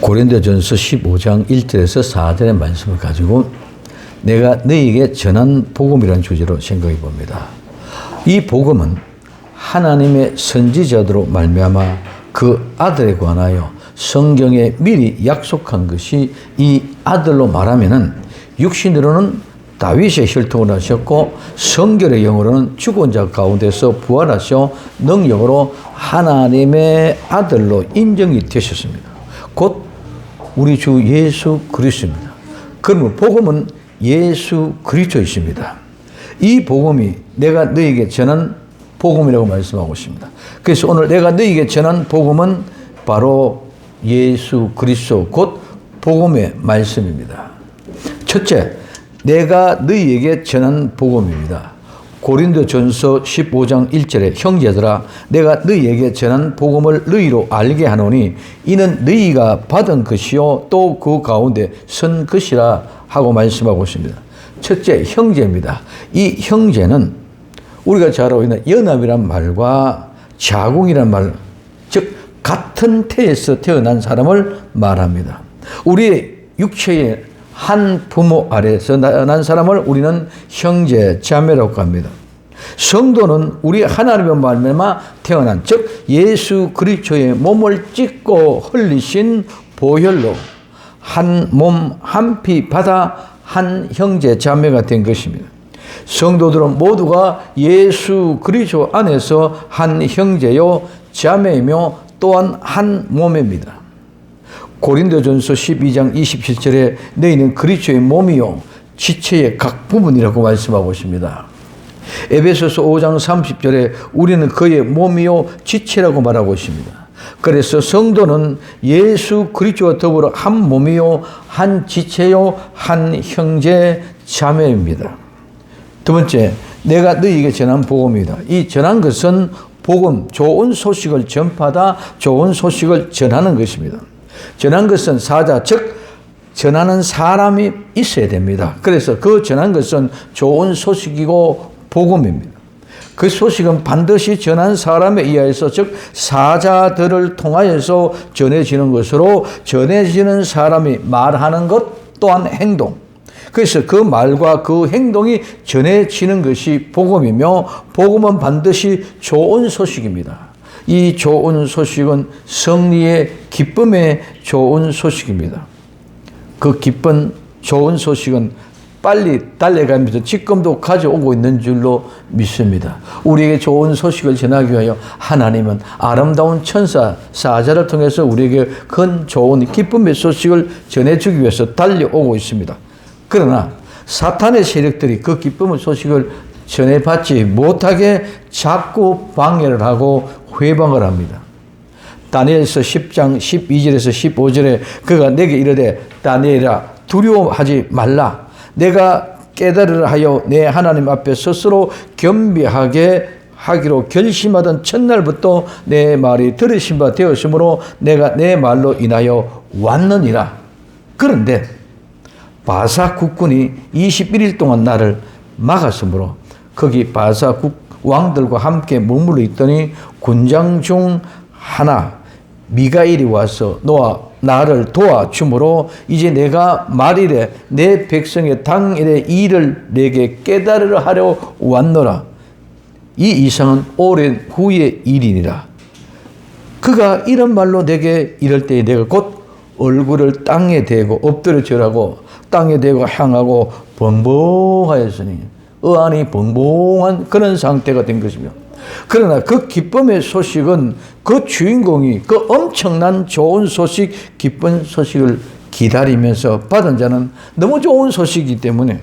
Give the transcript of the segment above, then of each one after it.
고린도전서 15장 1절에서 4절의 말씀을 가지고 내가 너희에게 전한 복음이라는 주제로 생각해 봅니다. 이 복음은 하나님의 선지자들로 말미암아 그 아들에 관하여 성경에 미리 약속한 것이 이 아들로 말하면은 육신으로는 다윗의 혈통을 하셨고 성결의 영으로는 죽은 자 가운데서 부활하셔 능력으로 하나님의 아들로 인정이 되셨습니다. 곧 우리 주 예수 그리스도입니다. 그러면 복음은 예수 그리스도이십니다. 이 복음이 내가 너희에게 전한 복음이라고 말씀하고 있습니다. 그래서 오늘 내가 너희에게 전한 복음은 바로 예수 그리스도 곧 복음의 말씀입니다. 첫째, 내가 너희에게 전한 복음입니다. 고린도전서 15장 1절에 형제들아 내가 너희에게 전한 복음을 너희로 알게 하노니 이는 너희가 받은 것이요 또 그 가운데 선 것이라 하고 말씀하고 있습니다. 첫째, 형제입니다. 이 형제는 우리가 잘 알고 있는 연합이란 말과 자궁이란 말, 즉 같은 태에서 태어난 사람을 말합니다. 우리의 육체의 한 부모 아래에서 난 사람을 우리는 형제, 자매라고 합니다. 성도는 우리 하나님의 말미암아 태어난 즉 예수 그리스도의 몸을 찢고 흘리신 보혈로 한 몸 한 피 받아 한 형제 자매가 된 것입니다. 성도들은 모두가 예수 그리스도 안에서 한 형제요 자매이며 또한 한 몸입니다. 고린도전서 12장 27절에 너희는 그리스도의 몸이요 지체의 각 부분이라고 말씀하고 있습니다. 에베소서 5장 30절에 우리는 그의 몸이요 지체라고 말하고 있습니다. 그래서 성도는 예수 그리스도와 더불어 한 몸이요 한 지체요 한 형제 자매입니다. 두 번째, 내가 너희에게 전한 복음이다. 이 전한 것은 복음, 좋은 소식을 전파하다, 좋은 소식을 전하는 것입니다. 전한 것은 사자, 즉 전하는 사람이 있어야 됩니다. 그래서 그 전한 것은 좋은 소식이고 복음입니다. 그 소식은 반드시 전한 사람에 의해서 즉 사자들을 통하여서 전해지는 것으로 전해지는 사람이 말하는 것 또한 행동. 그래서 그 말과 그 행동이 전해지는 것이 복음이며 복음은 반드시 좋은 소식입니다. 이 좋은 소식은 승리의 기쁨의 좋은 소식입니다. 그 기쁜 좋은 소식은 빨리 달려가면서 지금도 가져오고 있는 줄로 믿습니다. 우리에게 좋은 소식을 전하기 위하여 하나님은 아름다운 천사 사자를 통해서 우리에게 큰 좋은 기쁨의 소식을 전해주기 위해서 달려오고 있습니다. 그러나 사탄의 세력들이 그 기쁨의 소식을 전해받지 못하게 자꾸 방해를 하고 회방을 합니다. 다니엘서 10장 12절에서 15절에 그가 내게 이르되 다니엘아 두려워하지 말라. 내가 깨달으라 하여 내 하나님 앞에 스스로 겸비하게 하기로 결심하던 첫날부터 내 말이 들으신 바 되었으므로 내가 내 말로 인하여 왔느니라. 그런데 바사 국군이 21일 동안 나를 막았으므로 거기 바사 왕들과 함께 머물러 있더니 군장 중 하나 미가엘이 와서 나를 도와주므로 이제 내가 말일에 내 백성의 당일의 일을 내게 깨달으려 하려 왔노라. 이 이상은 오랜 후의 일이니라. 그가 이런 말로 내게 이럴 때에 내가 곧 얼굴을 땅에 대고 엎드려 절하고 땅에 대고 향하고 벙벙하였으니 의안이 벙벙한 그런 상태가 된 것이며 그러나 그 기쁨의 소식은 그 주인공이 그 엄청난 좋은 소식, 기쁜 소식을 기다리면서 받은 자는 너무 좋은 소식이기 때문에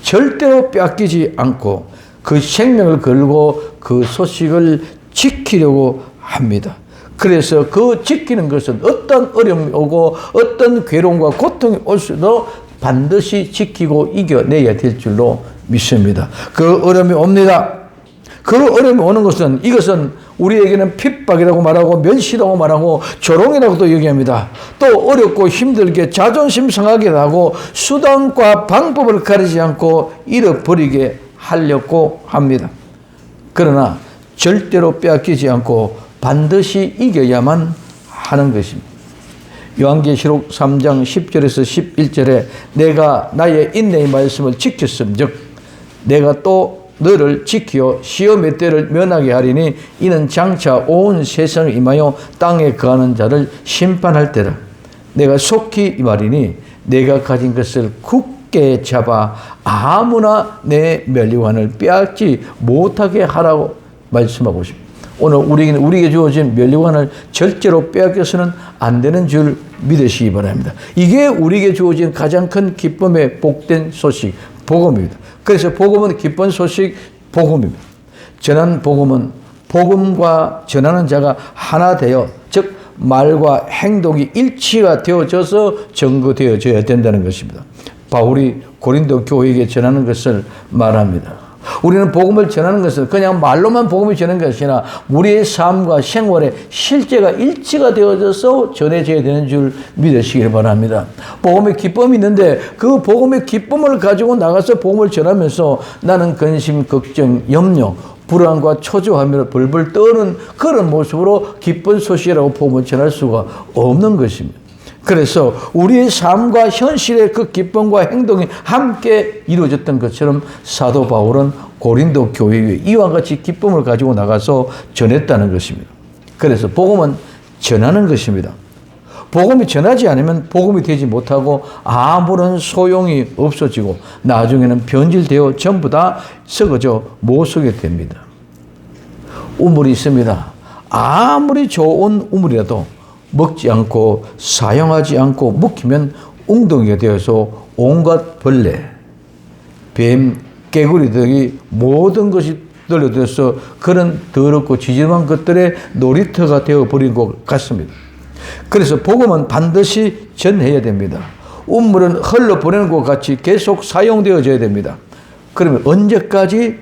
절대로 빼앗기지 않고 그 생명을 걸고 그 소식을 지키려고 합니다. 그래서 그 지키는 것은 어떤 어려움이 오고 어떤 괴로움과 고통이 올 수도 반드시 지키고 이겨내야 될 줄로 믿습니다. 그 어려움이 옵니다. 그 어려움이 오는 것은 이것은 우리에게는 핍박이라고 말하고 멸시라고 말하고 조롱이라고도 얘기합니다. 또 어렵고 힘들게 자존심 상하게 하고 수단과 방법을 가리지 않고 잃어버리게 하려고 합니다. 그러나 절대로 빼앗기지 않고 반드시 이겨야만 하는 것입니다. 요한계시록 3장 10절에서 11절에 내가 나의 인내의 말씀을 지켰음즉 내가 또 너를 지키어 시험의 때를 면하게 하리니 이는 장차 온 세상을 임하여 땅에 거하는 자를 심판할 때라. 내가 속히 말이니 내가 가진 것을 굳게 잡아 아무나 내 면류관을 빼앗지 못하게 하라고 말씀하고 싶습니다. 오늘 우리에게 주어진 면류관을 절대로 빼앗겨서는 안 되는 줄 믿으시기 바랍니다. 이게 우리에게 주어진 가장 큰 기쁨의 복된 소식, 복음입니다. 그래서 복음은 기쁜 소식, 복음입니다. 전하는 복음은 복음과 전하는 자가 하나 되어 즉 말과 행동이 일치가 되어져서 전거되어져야 된다는 것입니다. 바울이 고린도 교회에게 전하는 것을 말합니다. 우리는 복음을 전하는 것은 그냥 말로만 복음을 전하는 것이 아니라 우리의 삶과 생활에 실제가 일치가 되어져서 전해져야 되는 줄 믿으시길 바랍니다. 복음의 기쁨이 있는데 그 복음의 기쁨을 가지고 나가서 복음을 전하면서 나는 근심, 걱정, 염려, 불안과 초조함으로 벌벌 떠는 그런 모습으로 기쁜 소식이라고 복음을 전할 수가 없는 것입니다. 그래서 우리의 삶과 현실의 그 기쁨과 행동이 함께 이루어졌던 것처럼 사도 바울은 고린도 교회에 이와 같이 기쁨을 가지고 나가서 전했다는 것입니다. 그래서 복음은 전하는 것입니다. 복음이 전하지 않으면 복음이 되지 못하고 아무런 소용이 없어지고 나중에는 변질되어 전부 다 썩어져 못 쓰게 됩니다. 우물이 있습니다. 아무리 좋은 우물이라도 먹지 않고 사용하지 않고 묵히면 웅덩이가 되어서 온갖 벌레, 뱀, 개구리들이 모든 것이 떨어져서 그런 더럽고 지저분한 것들의 놀이터가 되어버린 것 같습니다. 그래서 복음은 반드시 전해야 됩니다. 우물은 흘러보내는 것 같이 계속 사용되어져야 됩니다. 그러면 언제까지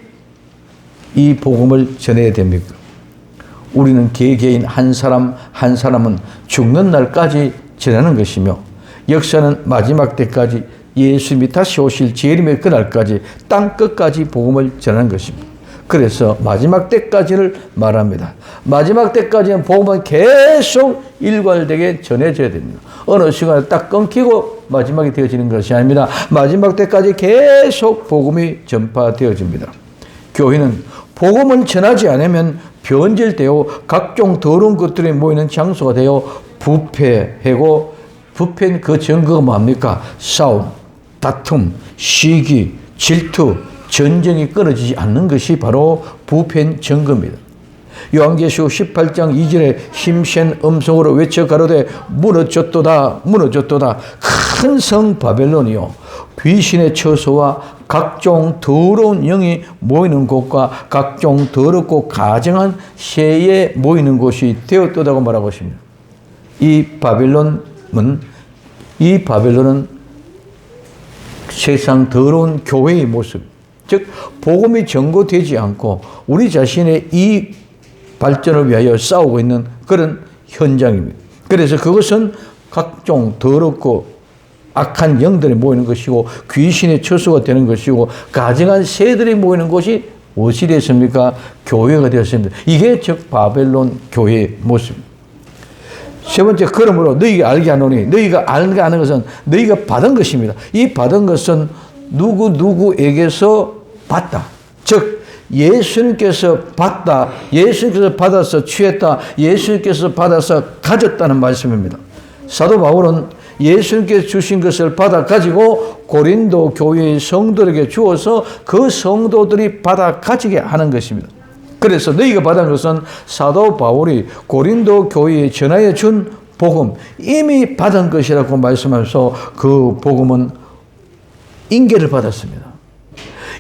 이 복음을 전해야 됩니까? 우리는 개개인 한 사람 한 사람은 죽는 날까지 전하는 것이며 역사는 마지막 때까지 예수님이 다시 오실 재림의 그날까지 땅 끝까지 복음을 전하는 것입니다. 그래서 마지막 때까지를 말합니다. 마지막 때까지는 복음은 계속 일괄되게 전해져야 됩니다. 어느 시간에 딱 끊기고 마지막이 되어지는 것이 아닙니다. 마지막 때까지 계속 복음이 전파되어집니다. 교회는 복음을 전하지 않으면 변질되어 각종 더러운 것들이 모이는 장소가 되어 부패하고 부패는 그 증거가 뭡니까? 싸움, 다툼, 시기, 질투, 전쟁이 끊어지지 않는 것이 바로 부패인 증거입니다. 요한계시록 18장 2절에 힘센 음성으로 외쳐 가로되 무너졌도다 무너졌도다 큰 성 바벨론이요 귀신의 처소와 각종 더러운 영이 모이는 곳과 각종 더럽고 가증한 새에 모이는 곳이 되었도다고 말하고 있습니다. 이 바벨론은 세상 더러운 교회의 모습, 즉 복음이 전거되지 않고 우리 자신의 이 발전을 위하여 싸우고 있는 그런 현장입니다. 그래서 그것은 각종 더럽고 악한 영들이 모이는 것이고 귀신의 처소가 되는 것이고 가증한 새들이 모이는 곳이 무엇이 됐습니까? 교회가 되었습니다. 이게 즉 바벨론 교회의 모습입니다. 세 번째, 그러므로 너희가 알게 하노니 너희가 알게 하는 것은 너희가 받은 것입니다. 이 받은 것은 누구에게서 받다. 즉 예수님께서 받다, 예수님께서 받아서 취했다, 예수님께서 받아서 가졌다는 말씀입니다. 사도 바울은 예수님께서 주신 것을 받아 가지고 고린도 교회의 성도들에게 주어서 그 성도들이 받아 가지게 하는 것입니다. 그래서 너희가 받은 것은 사도 바울이 고린도 교회에 전하여 준 복음, 이미 받은 것이라고 말씀하면서 그 복음은 인계를 받았습니다.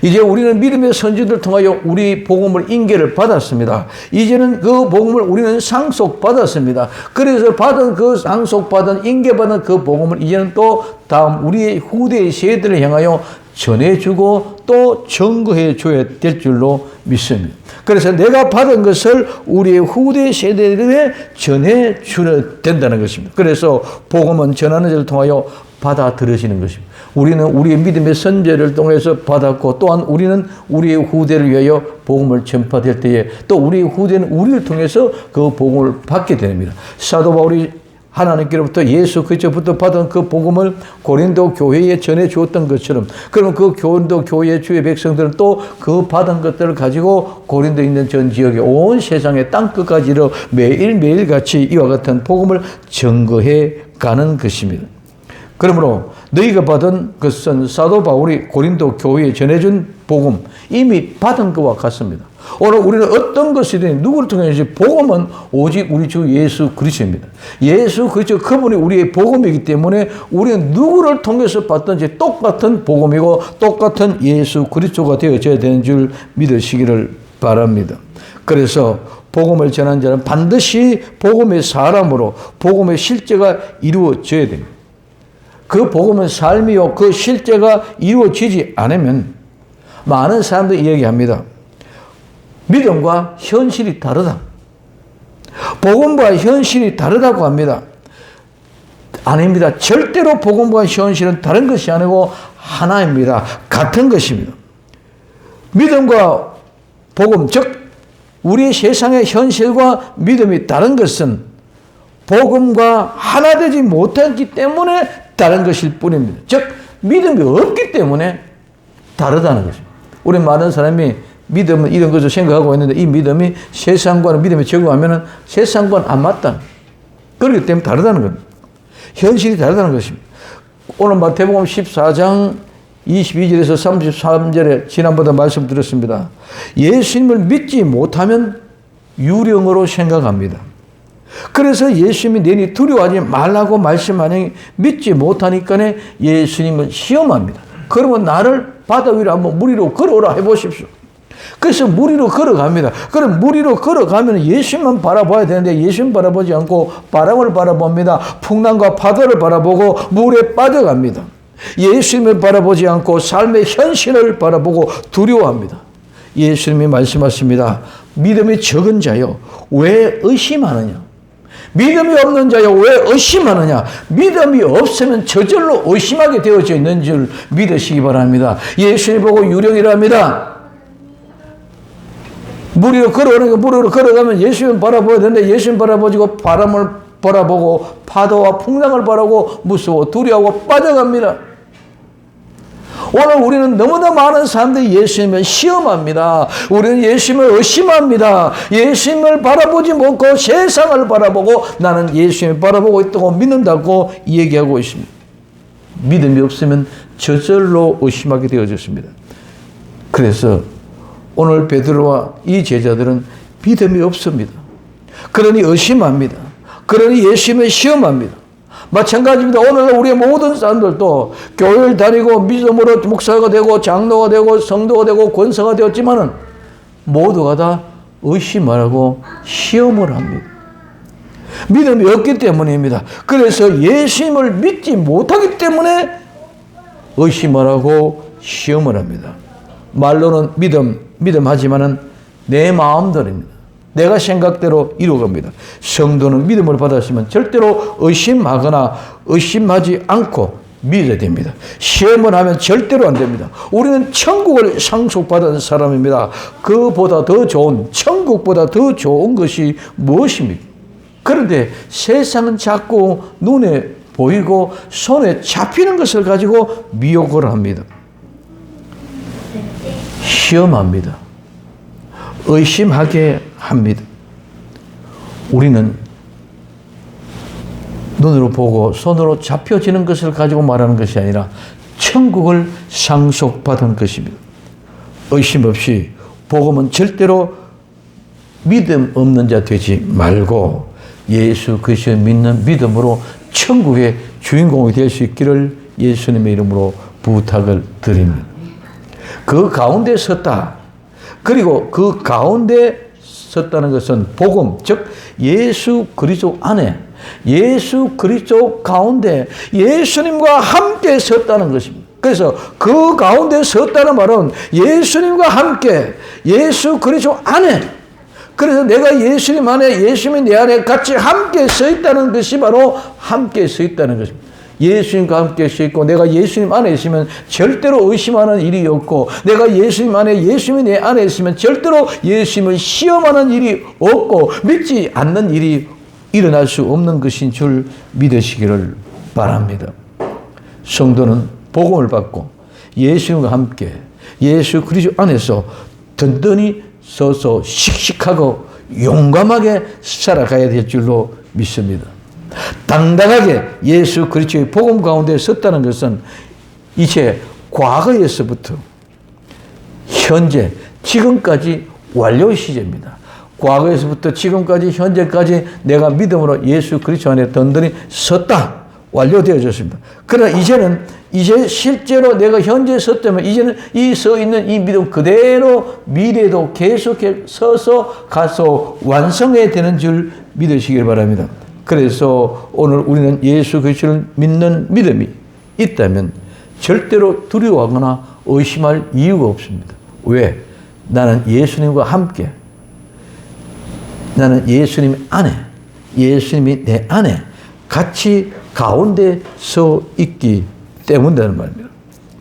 이제 우리는 믿음의 선지들을 통하여 우리 복음을 인계를 받았습니다. 이제는 그 복음을 우리는 상속받았습니다. 그래서 받은 그 상속받은 인계받은 그 복음을 이제는 또 다음 우리의 후대의 세대를 향하여 전해주고 또 증거해 줘야 될 줄로 믿습니다. 그래서 내가 받은 것을 우리의 후대 세대들에 전해 줘야 된다는 것입니다. 그래서 복음은 전하는 자를 통하여 받아들여지는 것입니다. 우리는 우리의 믿음의 선제를 통해서 받았고 또한 우리는 우리의 후대를 위하여 복음을 전파될 때에 또 우리의 후대는 우리를 통해서 그 복음을 받게 됩니다. 사도 바울이 하나님께로부터 예수 그리스도부터 받은 그 복음을 고린도 교회에 전해 주었던 것처럼, 그럼 그 고린도 교회 주의 백성들은 또 그 받은 것들을 가지고 고린도 있는 전 지역에 온 세상의 땅끝까지로 매일매일 같이 이와 같은 복음을 증거해 가는 것입니다. 그러므로 너희가 받은 것은 사도 바울이 고린도 교회에 전해준 복음, 이미 받은 것과 같습니다. 오늘 우리는 어떤 것이든 누구를 통해서 복음은 오직 우리 주 예수 그리스도입니다. 예수 그리스도 그분이 우리의 복음이기 때문에 우리는 누구를 통해서 받든지 똑같은 복음이고 똑같은 예수 그리스도가 되어져야 되는 줄 믿으시기를 바랍니다. 그래서 복음을 전한 자는 반드시 복음의 사람으로 복음의 실제가 이루어져야 됩니다. 그 복음은 삶이요, 그 실제가 이루어지지 않으면 많은 사람들이 이야기합니다. 믿음과 현실이 다르다. 복음과 현실이 다르다고 합니다. 아닙니다. 절대로 복음과 현실은 다른 것이 아니고 하나입니다. 같은 것입니다. 믿음과 복음, 즉 우리 세상의 현실과 믿음이 다른 것은 복음과 하나 되지 못했기 때문에 다른 것일 뿐입니다. 즉 믿음이 없기 때문에 다르다는 것입니다. 우리 많은 사람이 믿음은 이런 것을 생각하고 있는데 이 믿음이 세상과는 믿음에 적용하면 세상과는 안 맞다. 그렇기 때문에 다르다는 겁니다. 현실이 다르다는 것입니다. 오늘 마태복음 14장 22절에서 33절에 지난번에 말씀드렸습니다. 예수님을 믿지 못하면 유령으로 생각합니다. 그래서 예수님이 너희 두려워하지 말라고 말씀하니 믿지 못하니까 예수님을 시험합니다. 그러면 나를 바다 위로 한번 물 위로 걸어오라 해보십시오. 그래서 물 위로 걸어갑니다. 그럼 물 위로 걸어가면 예수님만 바라봐야 되는데 예수님 바라보지 않고 바람을 바라봅니다. 풍랑과 파도를 바라보고 물에 빠져갑니다. 예수님을 바라보지 않고 삶의 현실을 바라보고 두려워합니다. 예수님이 말씀하십니다. 믿음이 적은 자여 왜 의심하느냐? 믿음이 없는 자여 왜 의심하느냐? 믿음이 없으면 저절로 의심하게 되어져 있는 줄 믿으시기 바랍니다. 예수님 보고 유령이랍니다. 물 위로 걸어오는 거 물 위로 걸어가면 예수님 바라봐야 되는데 예수님 바라보지고 바람을 바라보고 파도와 풍랑을 바라보고 무서워 두려워하고 빠져갑니다. 오늘 우리는 너무나 많은 사람들이 예수님을 시험합니다. 우리는 예수님을 의심합니다. 예수님을 바라보지 못하고 세상을 바라보고 나는 예수님을 바라보고 있다고 믿는다고 얘기하고 있습니다. 믿음이 없으면 저절로 의심하게 되어졌습니다. 그래서 오늘 베드로와 이 제자들은 믿음이 없습니다. 그러니 의심합니다. 그러니 예수님을 시험합니다. 마찬가지입니다. 오늘 우리의 모든 사람들도 교회를 다니고 믿음으로 목사가 되고 장로가 되고 성도가 되고 권사가 되었지만은 모두가 다 의심하고 시험을 합니다. 믿음이 없기 때문입니다. 그래서 예수님을 믿지 못하기 때문에 의심하고 시험을 합니다. 말로는 믿음하지만은 내 마음대로입니다. 내가 생각대로 이루어갑니다. 성도는 믿음을 받았으면 절대로 의심하거나 의심하지 않고 믿어야 됩니다. 시험을 하면 절대로 안 됩니다. 우리는 천국을 상속받은 사람입니다. 그보다 더 좋은, 천국보다 더 좋은 것이 무엇입니까? 그런데 세상은 자꾸 눈에 보이고 손에 잡히는 것을 가지고 미혹을 합니다. 시험합니다. 의심하게 합니다. 우리는 눈으로 보고 손으로 잡혀지는 것을 가지고 말하는 것이 아니라 천국을 상속받은 것입니다. 의심 없이 복음은 절대로 믿음 없는 자 되지 말고 예수 그리스도를 믿는 믿음으로 천국의 주인공이 될 수 있기를 예수님의 이름으로 부탁을 드립니다. 그 가운데 섰다. 그리고 그 가운데 섰다는 것은 복음, 즉 예수 그리스도 안에, 예수 그리스도 가운데 예수님과 함께 섰다는 것입니다. 그래서 그 가운데 섰다는 말은 예수님과 함께, 예수 그리스도 안에, 그래서 내가 예수님 안에, 예수님이 내 안에 같이 함께 서 있다는 것이 바로 함께 서 있다는 것입니다. 예수님과 함께 서 있고 내가 예수님 안에 있으면 절대로 의심하는 일이 없고 내가 예수님 안에, 예수님이 내 안에 있으면 절대로 예수님을 시험하는 일이 없고 믿지 않는 일이 일어날 수 없는 것인 줄 믿으시기를 바랍니다. 성도는 복음을 받고 예수님과 함께 예수 그리스도 안에서 든든히 서서 씩씩하고 용감하게 살아가야 될 줄로 믿습니다. 당당하게 예수 그리스도의 복음 가운데 섰다는 것은 이제 과거에서부터 현재, 지금까지 완료 시제입니다. 과거에서부터 지금까지, 현재까지 내가 믿음으로 예수 그리스도 안에 든든히 섰다. 완료되어졌습니다. 그러나 이제 실제로 내가 현재 섰다면 이제는 이 서 있는 이 믿음 그대로 미래도 계속해 서서 가서 완성해야 되는 줄 믿으시길 바랍니다. 그래서 오늘 우리는 예수 그리스도를 믿는 믿음이 있다면 절대로 두려워하거나 의심할 이유가 없습니다. 왜? 나는 예수님과 함께, 나는 예수님 안에, 예수님이 내 안에 같이 가운데 서 있기 때문이라는 말입니다.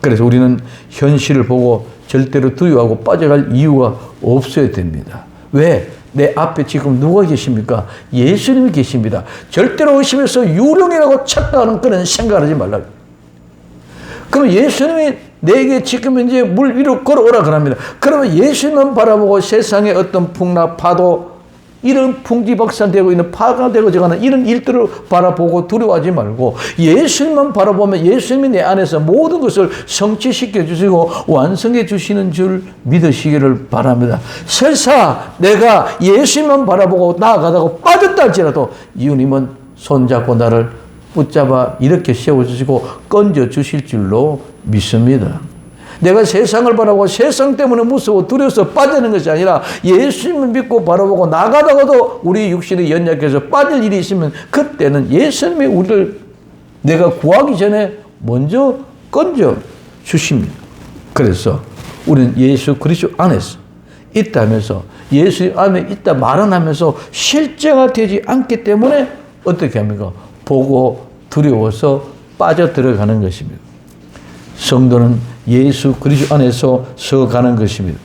그래서 우리는 현실을 보고 절대로 두려워하고 빠져갈 이유가 없어야 됩니다. 왜? 내 앞에 지금 누가 계십니까? 예수님이 계십니다. 절대로 의심해서 유령이라고 착각하는 그런 생각을 하지 말라. 그럼 예수님이 내게 지금 이제 물 위로 걸어오라 그럽니다. 그러면 예수님만 바라보고 세상의 어떤 풍랑, 파도, 이런 풍지박산되고 있는 파가 되고 저가는 이런 일들을 바라보고 두려워하지 말고 예수님만 바라보면 예수님이 내 안에서 모든 것을 성취시켜 주시고 완성해 주시는 줄 믿으시기를 바랍니다. 설사 내가 예수님만 바라보고 나아가다가 빠졌다 할지라도 이웃님은 손잡고 나를 붙잡아 이렇게 세워주시고 건져주실 줄로 믿습니다. 내가 세상을 바라보고 세상 때문에 무서워 두려워서 빠지는 것이 아니라 예수님을 믿고 바라보고 나가다가도 우리 육신이 연약해서 빠질 일이 있으면 그때는 예수님이 우리를 내가 구하기 전에 먼저 건져 주십니다. 그래서 우리는 예수 그리스도 안에서 있다면서 예수 안에 있다 말은 하면서 실제가 되지 않기 때문에 어떻게 합니까? 보고 두려워서 빠져들어가는 것입니다. 성도는 예수 그리스도 안에서 서가는 것입니다.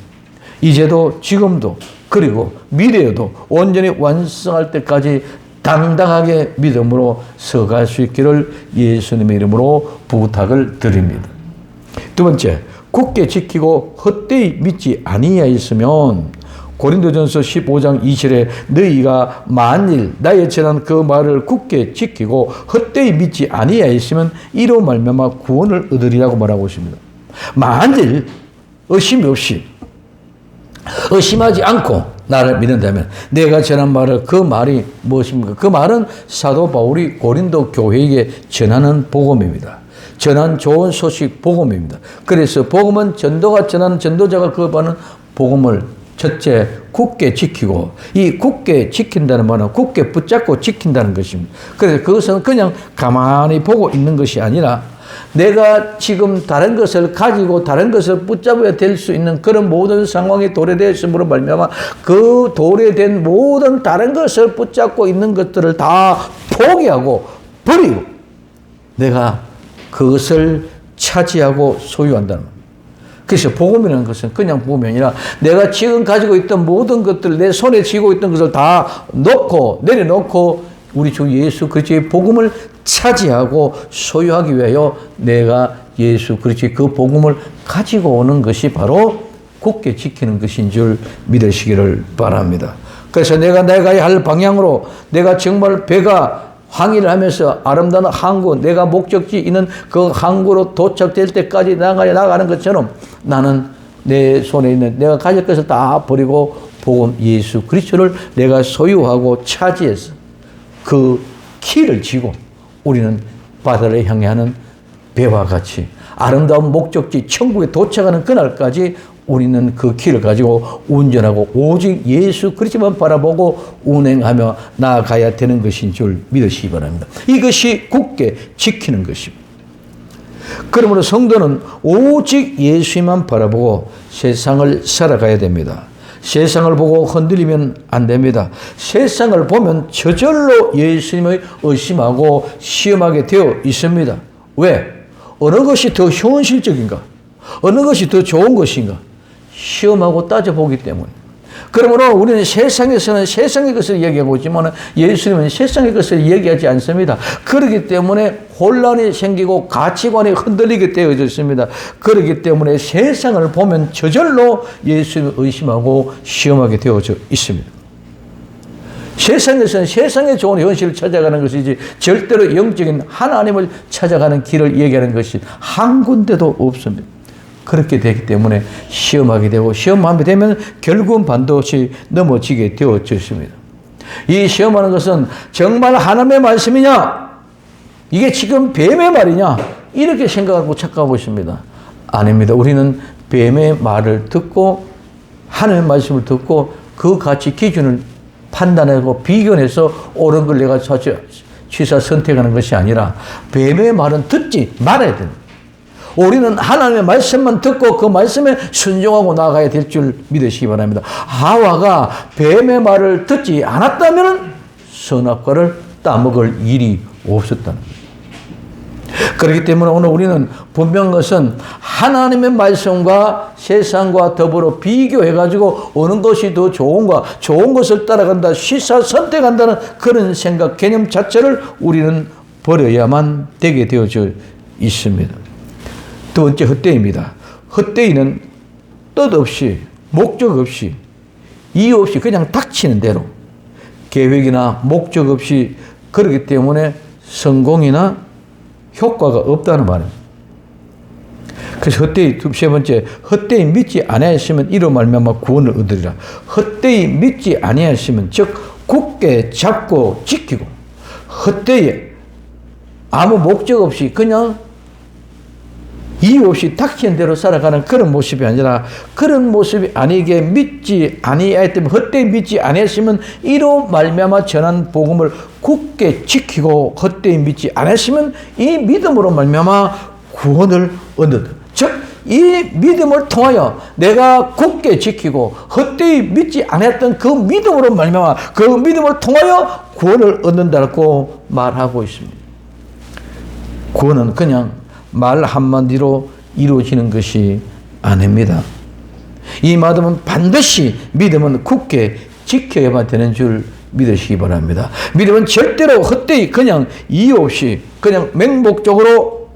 이제도 지금도 그리고 미래에도 온전히 완성할 때까지 당당하게 믿음으로 서갈 수 있기를 예수님의 이름으로 부탁을 드립니다. 두 번째, 굳게 지키고 헛되이 믿지 아니하였으면 고린도전서 15장 20절에 너희가 만일 나의 전한 그 말을 굳게 지키고 헛되이 믿지 아니하였으면 이로 말미암아 구원을 얻으리라고 말하고 있습니다. 만일 의심이 없이 의심하지 않고 나를 믿는다면 내가 전한 말을 그 말이 무엇입니까? 그 말은 사도 바울이 고린도 교회에게 전하는 복음입니다. 전한 좋은 소식 복음입니다. 그래서 복음은 전도가 전하는 전도자가 그 받는 복음을 첫째 굳게 지키고 이 굳게 지킨다는 말은 굳게 붙잡고 지킨다는 것입니다. 그래서 그것은 그냥 가만히 보고 있는 것이 아니라 내가 지금 다른 것을 가지고 다른 것을 붙잡아야 될 수 있는 그런 모든 상황이 도래되었음으로 말미암아 그 도래된 모든 다른 것을 붙잡고 있는 것들을 다 포기하고 버리고 내가 그것을 차지하고 소유한다는 겁니다. 그래서 복음이라는 것은 그냥 복음이 아니라 내가 지금 가지고 있던 모든 것들 내 손에 쥐고 있던 것을 다 놓고 내려놓고 우리 주 예수 그리스도의 복음을 차지하고 소유하기 위하여 내가 예수 그리스도의 그 복음을 가지고 오는 것이 바로 굳게 지키는 것인 줄 믿으시기를 바랍니다. 그래서 내가 나가야 할 방향으로 내가 정말 배가 항해를 하면서 아름다운 항구, 내가 목적지 있는 그 항구로 도착될 때까지 나가는 것처럼 나는 내 손에 있는 내가 가질 것을 다 버리고 복음 예수 그리스도를 내가 소유하고 차지해서 그 키를 쥐고 우리는 바다를 향해 하는 배와 같이 아름다운 목적지 천국에 도착하는 그날까지 우리는 그 길을 가지고 운전하고 오직 예수 그리스도만 바라보고 운행하며 나아가야 되는 것인 줄 믿으시기 바랍니다. 이것이 굳게 지키는 것입니다. 그러므로 성도는 오직 예수만 바라보고 세상을 살아가야 됩니다. 세상을 보고 흔들리면 안 됩니다. 세상을 보면 저절로 예수님을 의심하고 시험하게 되어 있습니다. 왜? 어느 것이 더 현실적인가? 어느 것이 더 좋은 것인가? 시험하고 따져보기 때문에. 그러므로 우리는 세상에서는 세상의 것을 얘기하고 있지만 예수님은 세상의 것을 얘기하지 않습니다. 그렇기 때문에 혼란이 생기고 가치관이 흔들리게 되어져 있습니다. 그렇기 때문에 세상을 보면 저절로 예수님을 의심하고 시험하게 되어져 있습니다. 세상에서는 세상에 좋은 현실을 찾아가는 것이지 절대로 영적인 하나님을 찾아가는 길을 얘기하는 것이 한 군데도 없습니다. 그렇게 되기 때문에 시험하게 되고 시험하게 되면 결국은 반드시 넘어지게 되어져 있습니다. 이 시험하는 것은 정말 하나님의 말씀이냐? 이게 지금 뱀의 말이냐? 이렇게 생각하고 착각하고 있습니다. 아닙니다. 우리는 뱀의 말을 듣고 하나님의 말씀을 듣고 그 가치 기준을 판단하고 비교해서 옳은 걸 내가 취사 선택하는 것이 아니라 뱀의 말은 듣지 말아야 됩니다. 우리는 하나님의 말씀만 듣고 그 말씀에 순종하고 나가야 될 줄 믿으시기 바랍니다. 하와가 뱀의 말을 듣지 않았다면 선악과를 따먹을 일이 없었다는 거예요. 그렇기 때문에 오늘 우리는 분명한 것은 하나님의 말씀과 세상과 더불어 비교해가지고 어느 것이 더 좋은가, 좋은 것을 따라간다, 취사 선택한다는 그런 생각, 개념 자체를 우리는 버려야만 되게 되어져 있습니다. 두 번째, 헛되이입니다. 헛되이는 뜻 없이, 목적 없이, 이유 없이 그냥 닥치는 대로 계획이나 목적 없이 그렇기 때문에 성공이나 효과가 없다는 말입니다. 그래서 헛되이 세 번째, 헛되이 믿지 아니하시면 이로 말미암아 구원을 얻으리라. 헛되이 믿지 아니하시면 즉 굳게 잡고 지키고 헛되이 아무 목적 없이 그냥 이유 없이 닥치는 대로 살아가는 그런 모습이 아니라 그런 모습이 아니게 믿지 아니하였다면 헛되이 믿지 아니하시면 이로 말미암아 전한 복음을 굳게 지키고 헛되이 믿지 아니하시면 이 믿음으로 말미암아 구원을 얻는다. 즉 이 믿음을 통하여 내가 굳게 지키고 헛되이 믿지 않았던 그 믿음으로 말미암아 그 믿음을 통하여 구원을 얻는다고 말하고 있습니다. 구원은 그냥 말 한마디로 이루어지는 것이 아닙니다. 이 믿음은 반드시 믿음은 굳게 지켜야만 되는 줄 믿으시기 바랍니다. 믿음은 절대로 헛되이 그냥 이유 없이 그냥 맹목적으로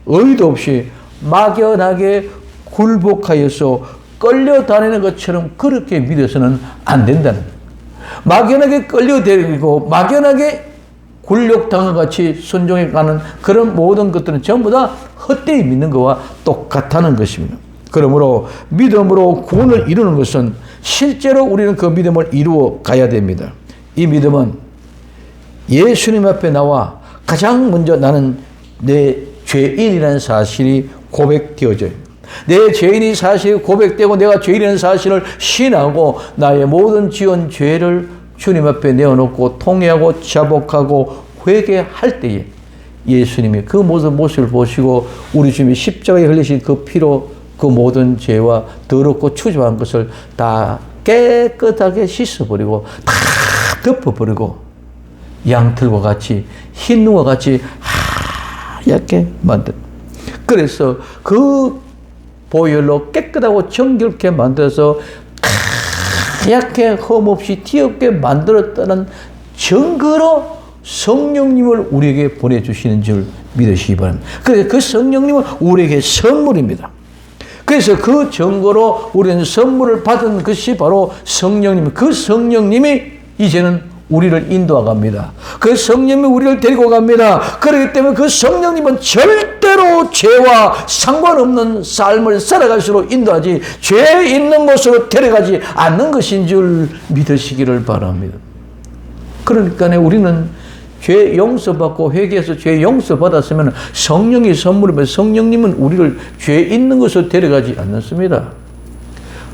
의도 없이 막연하게 굴복하여서 끌려다니는 것처럼 그렇게 믿어서는 안 된다는 거예요. 막연하게 끌려다니고 막연하게 굴욕당한 같이 순종해가는 그런 모든 것들은 전부 다 헛되이 믿는 것과 똑같다는 것입니다. 그러므로 믿음으로 구원을 이루는 것은 실제로 우리는 그 믿음을 이루어 가야 됩니다. 이 믿음은 예수님 앞에 나와 가장 먼저 나는 내 죄인이라는 사실이 고백되어져요. 내 죄인이 사실이 고백되고 내가 죄인이라는 사실을 신하고 나의 모든 지은 죄를 주님 앞에 내어놓고 통회하고 자복하고 회개할 때에 예수님이 그 모든 모습을 보시고 우리 주님이 십자가에 흘리신 그 피로 그 모든 죄와 더럽고 추잡한 것을 다 깨끗하게 씻어버리고 다 덮어버리고 양털과 같이 흰 눈과 같이 하얗게 만든. 그래서 그 보혈로 깨끗하고 정결케 만들어서 하얗게 흠없이 티없게 만들었다는 증거로 성령님을 우리에게 보내주시는 줄 믿으시기 바랍니다. 그래서 그 성령님은 우리에게 선물입니다. 그래서 그 증거로 우리는 선물을 받은 것이 바로 성령님. 그 성령님이 이제는 우리를 인도합니다. 그 성령님이 우리를 데리고 갑니다. 그렇기 때문에 그 성령님은 절대로 죄와 상관없는 삶을 살아갈수록 인도하지 죄 있는 곳으로 데려가지 않는 것인 줄 믿으시기를 바랍니다. 그러니까 우리는 죄 용서받고 회개해서 죄 용서받았으면 성령이 선물이면 성령님은 우리를 죄 있는 곳으로 데려가지 않습니다.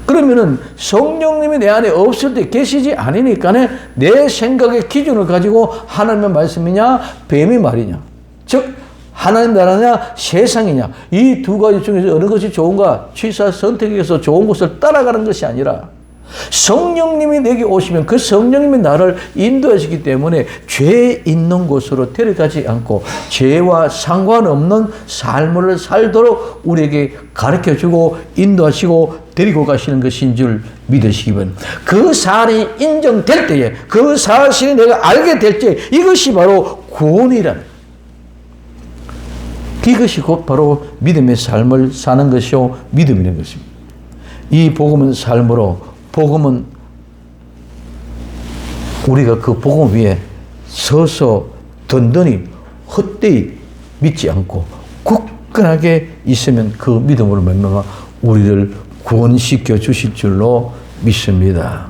그러면은 성령님이 내 안에 없을 때 계시지 않으니까 내 생각의 기준을 가지고 하나님의 말씀이냐 뱀의 말이냐 즉 하나님 나라냐 세상이냐 이 두 가지 중에서 어느 것이 좋은가 취사 선택해서 좋은 것을 따라가는 것이 아니라 성령님이 내게 오시면 그 성령님이 나를 인도하시기 때문에 죄 있는 곳으로 데려가지 않고 죄와 상관없는 삶을 살도록 우리에게 가르쳐주고 인도하시고 데리고 가시는 것인 줄 믿으시기 바랍니다. 그 사안이 인정될 때에, 그 사실이 내가 알게 될 때, 이것이 바로 구원이라는, 이것이 곧 바로 믿음의 삶을 사는 것이요 믿음이라는 것입니다. 이 복음은 삶으로, 복음은 우리가 그 복음 위에 서서 든든히 헛되이 믿지 않고 굳건하게 있으면 그 믿음으로 말미암아 우리를 구원시켜 주실 줄로 믿습니다.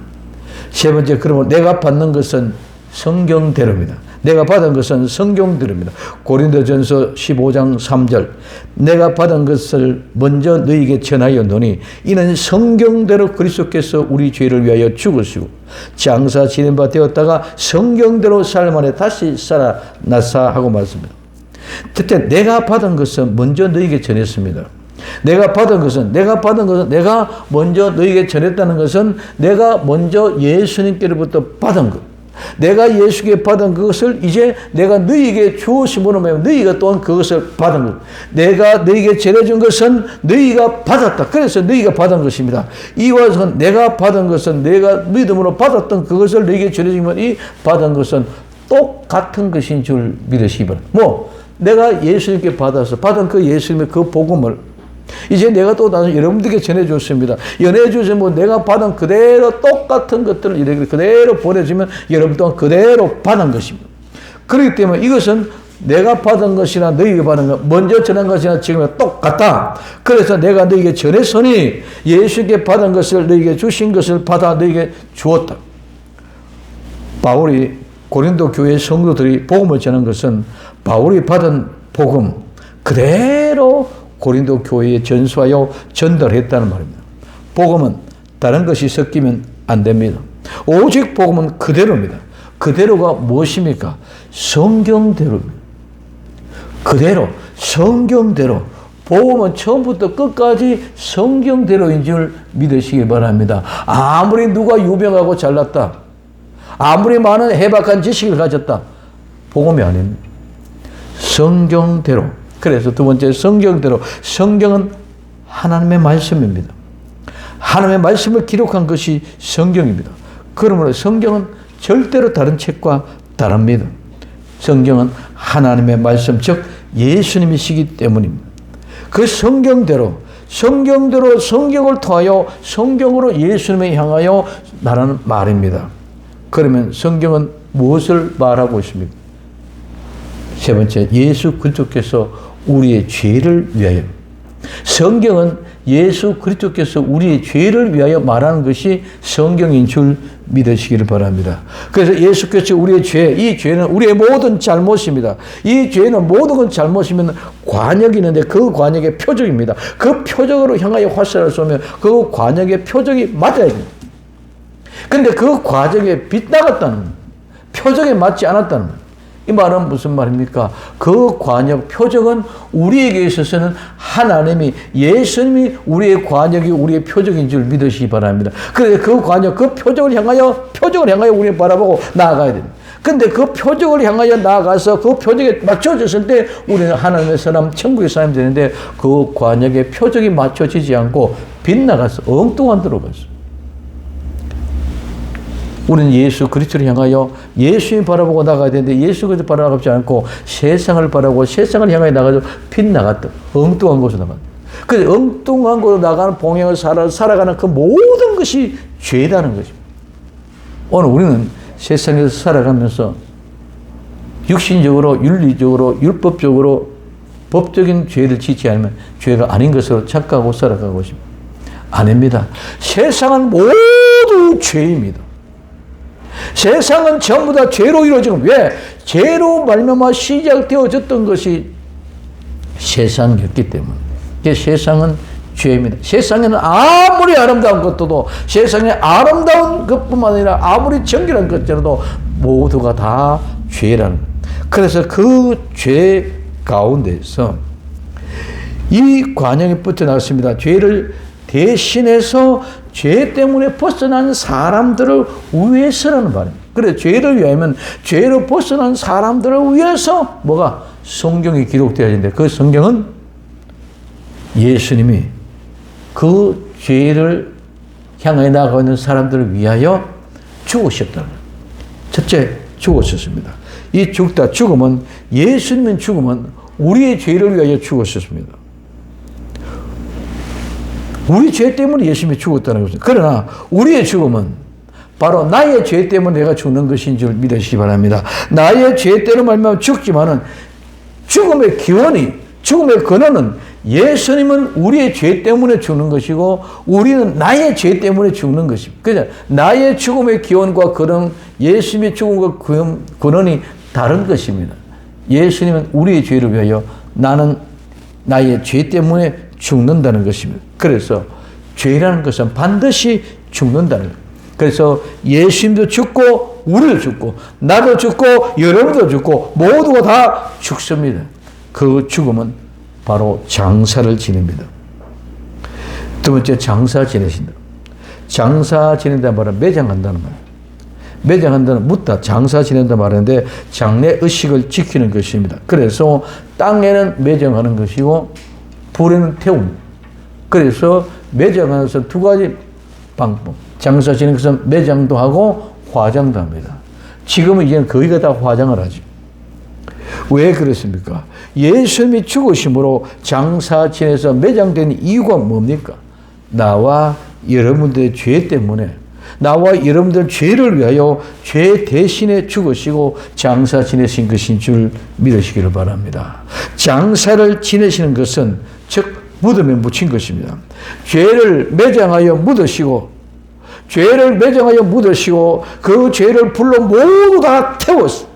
세 번째, 그러면 내가 받는 것은 성경대로입니다. 내가 받은 것은 성경대로입니다. 고린도전서 15장 3절, 내가 받은 것을 먼저 너희에게 전하여 노니 이는 성경대로 그리스도께서 우리 죄를 위하여 죽으시고 장사 지낸 바 되었다가 성경대로 삶 안에 다시 살아나사 하고 말씀합니다. 첫째, 내가 받은 것은 먼저 너희에게 전했습니다. 내가 받은 것은 내가 먼저 너희에게 전했다는 것은 내가 먼저 예수님께로부터 받은 것, 내가 예수께 받은 그것을 이제 내가 너희에게 주었음으로 말하면 너희가 또한 그것을 받은 것, 내가 너희에게 전해준 것은 너희가 받았다. 그래서 너희가 받은 것입니다. 이와 같은 내가 받은 것은 내가 믿음으로 받았던 그것을 너희에게 전해주면 이 받은 것은 똑같은 것인 줄 믿으시기 바랍니다. 내가 예수님께 받은 그 예수님의 그 복음을 이제 내가 또 나서 여러분들께 전해줬습니다. 전해주시면 내가 받은 그대로 똑같은 것들을 이렇게 그대로 보내주면 여러분 또한 그대로 받은 것입니다. 그렇기 때문에 이것은 내가 받은 것이나 너희에게 받은 것, 먼저 전한 것이나 지금 똑같다. 그래서 내가 너희에게 전했으니 예수께 받은 것을 너희에게 주신 것을 받아 너희에게 주었다. 바울이 고린도 교회 성도들이 복음을 전한 것은 바울이 받은 복음 그대로 고린도 교회에 전수하여 전달했다는 말입니다. 복음은 다른 것이 섞이면 안 됩니다. 오직 복음은 그대로입니다. 그대로가 무엇입니까? 성경대로입니다. 그대로, 성경대로. 복음은 처음부터 끝까지 성경대로인 줄 믿으시기 바랍니다. 아무리 누가 유명하고 잘났다, 아무리 많은 해박한 지식을 가졌다, 복음이 아닙니다. 성경대로. 그래서 두 번째, 성경대로. 성경은 하나님의 말씀입니다. 하나님의 말씀을 기록한 것이 성경입니다. 그러므로 성경은 절대로 다른 책과 다릅니다. 성경은 하나님의 말씀, 즉 예수님이시기 때문입니다. 그 성경대로 성경을 통하여 성경으로 예수님을 향하여 말하는 말입니다. 그러면 성경은 무엇을 말하고 있습니까? 세 번째, 예수 그리스도께서 우리의 죄를 위하여. 성경은 예수 그리스도께서 우리의 죄를 위하여 말하는 것이 성경인 줄 믿으시기를 바랍니다. 그래서 예수께서 우리의 죄, 이 죄는 우리의 모든 잘못입니다. 이 죄는 모든 건 잘못이면 관역이 있는데 그 관역의 표적입니다. 그 표적으로 향하여 화살을 쏘면 그 관역의 표적이 맞아야 됩니다. 그런데 그 과정에 빗나갔다는, 표적에 맞지 않았다는 것. 이 말은 무슨 말입니까? 그 관역, 표적은 우리에게 있어서는 하나님이, 예수님이 우리의 관역이 우리의 표적인 줄 믿으시기 바랍니다. 그래서 그 관역, 그 표적을 향하여 우리가 바라보고 나아가야 됩니다. 근데 그 표적을 향하여 나아가서 그 표적에 맞춰졌을 때 우리는 하나님의 사람, 천국의 사람이 되는데 그 관역의 표적이 맞춰지지 않고 빗나가서 엉뚱한 데로 갔어. 우리는 예수 그리스도를 향하여 예수님 바라보고 나가야 되는데 예수 그리스도 바라보지 않고 세상을 바라보고 세상을 향하여 나가서 빗나갔다. 엉뚱한 곳으로 나갔다. 그래서 엉뚱한 곳으로 나가는 봉행을 살아가는 그 모든 것이 죄라는 것입니다. 오늘 우리는 세상에서 살아가면서 육신적으로, 윤리적으로, 율법적으로 법적인 죄를 짓지 않으면 죄가 아닌 것으로 착각하고 살아가고 있습니다. 아닙니다. 세상은 모두 죄입니다. 세상은 전부 다 죄로 이루어지고, 왜? 죄로 말미암아 시작되어졌던 것이 세상이었기 때문에. 세상은 죄입니다. 세상에는 아무리 아름다운 것도, 세상에 아름다운 것뿐만 아니라 아무리 정결한 것들도 모두가 다 죄라는 거예요. 그래서 그 죄 가운데서 이 관역이 뻗쳐나갔습니다. 죄를 대신해서 죄 때문에 벗어난 사람들을 위해서라는 말입니다. 그래, 죄를 위하면 죄로 벗어난 사람들을 위해서 뭐가 성경이 기록되어야 되는데 그 성경은 예수님이 그 죄를 향해 나아가고 있는 사람들을 위하여 죽으셨다는 거예요. 첫째, 죽으셨습니다. 이 죽음은 예수님의 죽음은 우리의 죄를 위하여 죽으셨습니다. 우리 죄 때문에 예수님이 죽었다는 것입니다. 그러나 우리의 죽음은 바로 나의 죄 때문에 내가 죽는 것인 줄 믿으시기 바랍니다. 나의 죄 때문에 말미암아 죽지만은 죽음의 기원이, 죽음의 근원은 예수님은 우리의 죄 때문에 죽는 것이고 우리는 나의 죄 때문에 죽는 것입니다. 그냥 나의 죽음의 기원과 근원, 예수님의 죽음과 근원이 다른 것입니다. 예수님은 우리의 죄를 위하여, 나는 나의 죄 때문에 죽는다는 것입니다. 그래서 죄라는 것은 반드시 죽는다는 거예요. 그래서 예수님도 죽고 우리도 죽고 나도 죽고 여러분도 죽고 모두가 다 죽습니다. 그 죽음은 바로 장사를 지냅니다. 두 번째, 장사 지내신다. 장사 지낸다는 말은 매장한다는 말이에요. 매장한다는 묻다, 장사 지낸다 말하는데 장래 의식을 지키는 것입니다. 그래서 땅에는 매장하는 것이고 불에는 태웁니다. 그래서 매장하는 것은 두 가지 방법. 장사 지내는 것은 매장도 하고 화장도 합니다. 지금은 이제는 거의가 다 화장을 하죠. 왜 그렇습니까? 예수님이 죽으심으로 장사 지내서 매장된 이유가 뭡니까? 나와 여러분들의 죄 때문에, 나와 여러분들 죄를 위하여 죄 대신에 죽으시고 장사 지내신 것인 줄 믿으시기를 바랍니다. 장사를 지내시는 것은 즉 무덤에 묻힌 것입니다. 죄를 매장하여 묻으시고 그 죄를 불로 모두 다 태워서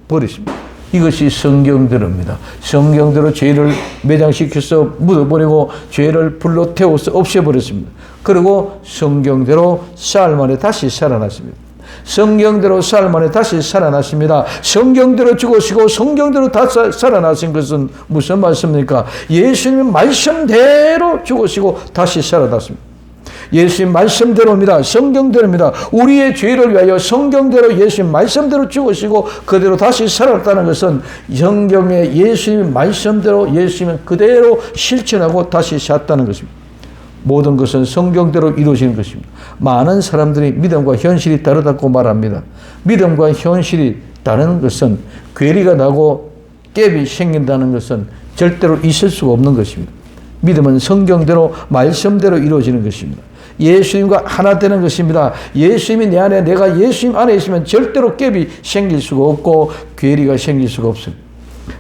버리십니다. 이것이 성경대로입니다. 성경대로 죄를 매장시켜서 묻어버리고 죄를 불로 태워서 없애버렸습니다. 그리고 성경대로 사흘 만에 다시 살아났습니다. 성경대로 사흘 만에 다시 살아났습니다. 성경대로 죽으시고 성경대로 다시 살아나신 것은 무슨 말씀입니까? 예수님 말씀대로 죽으시고 다시 살아났습니다. 예수님 말씀대로입니다. 성경대로입니다. 우리의 죄를 위하여 성경대로 예수님 말씀대로 죽으시고 그대로 다시 살았다는 것은 성경의 예수님 말씀대로 예수님은 그대로 실천하고 다시 샀다는 것입니다. 모든 것은 성경대로 이루어지는 것입니다. 많은 사람들이 믿음과 현실이 다르다고 말합니다. 믿음과 현실이 다른 것은 괴리가 나고 갭이 생긴다는 것은 절대로 있을 수가 없는 것입니다. 믿음은 성경대로 말씀대로 이루어지는 것입니다. 예수님과 하나 되는 것입니다. 예수님이 내 안에, 내가 예수님 안에 있으면 절대로 갭이 생길 수가 없고 괴리가 생길 수가 없습니다.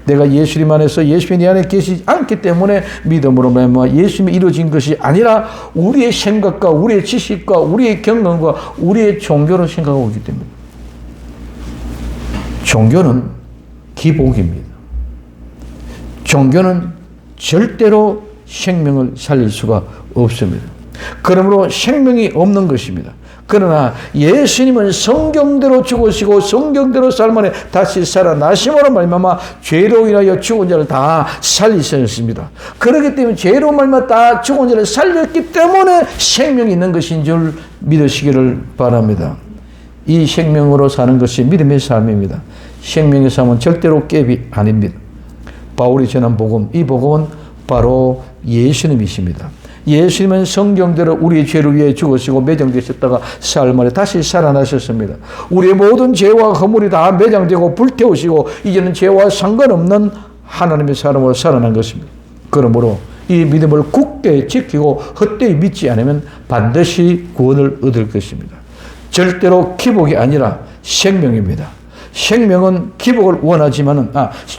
내가 예수님 안에서 예수님이 내 안에 계시지 않기 때문에 믿음으로 말미암아 예수님이 이루어진 것이 아니라 우리의 생각과 우리의 지식과 우리의 경험과 우리의 종교로 생각하고 있기 때문에. 종교는 기복입니다. 종교는 절대로 생명을 살릴 수가 없습니다. 그러므로 생명이 없는 것입니다. 그러나 예수님은 성경대로 죽으시고 성경대로 살만에 다시 살아나심으로 말미암아 죄로 인하여 죽은 자를 다 살리셨습니다. 그렇기 때문에 죄로 말미암아 다 죽은 자를 살렸기 때문에 생명이 있는 것인 줄 믿으시기를 바랍니다. 이 생명으로 사는 것이 믿음의 삶입니다. 생명의 삶은 절대로 갭이 아닙니다. 바울이 전한 복음, 이 복음은 바로 예수님이십니다. 예수님은 성경대로 우리의 죄를 위해 죽으시고 매장되셨다가 사흘 만에 다시 살아나셨습니다. 우리의 모든 죄와 허물이 다 매장되고 불태우시고 이제는 죄와 상관없는 하나님의 사람으로 살아난 것입니다. 그러므로 이 믿음을 굳게 지키고 헛되이 믿지 않으면 반드시 구원을 얻을 것입니다. 절대로 기복이 아니라 생명입니다. 생명은 기복을 원하지만은,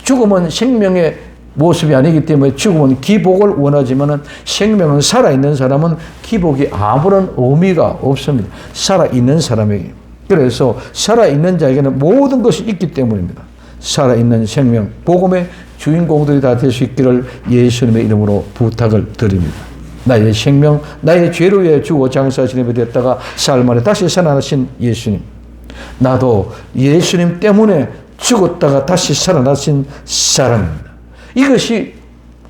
죽음은 생명의 모습이 아니기 때문에 죽음은 기복을 원하지만은 생명은 살아있는 사람은 기복이 아무런 의미가 없습니다. 살아있는 사람에게. 그래서 살아있는 자에게는 모든 것이 있기 때문입니다. 살아있는 생명, 복음의 주인공들이 다 될 수 있기를 예수님의 이름으로 부탁을 드립니다. 나의 생명, 나의 죄로 위해 죽어 장사하신 이 됐다가 사흘 만에 다시 살아나신 예수님. 나도 예수님 때문에 죽었다가 다시 살아나신 사람입니다. 이것이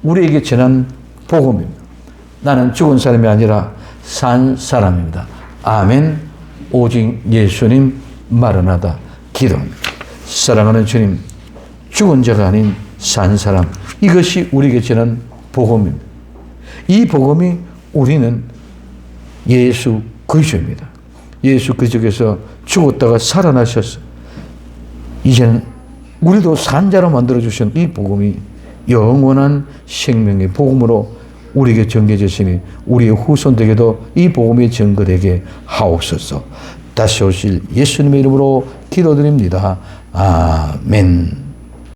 우리에게 전한 복음입니다. 나는 죽은 사람이 아니라 산 사람입니다. 아멘. 오직 예수님 마라나다 기도합니다. 사랑하는 주님, 죽은 자가 아닌 산 사람, 이것이 우리에게 전한 복음입니다. 이 복음이 우리는 예수 그리스도입니다. 예수 그리스도께서 죽었다가 살아나셔서 이제는 우리도 산자로 만들어주신 이 복음이 영원한 생명의 복음으로 우리에게 전개되시니 우리의 후손들에게도 이 복음이 전거되게 하옵소서. 다시 오실 예수님의 이름으로 기도드립니다. 아멘.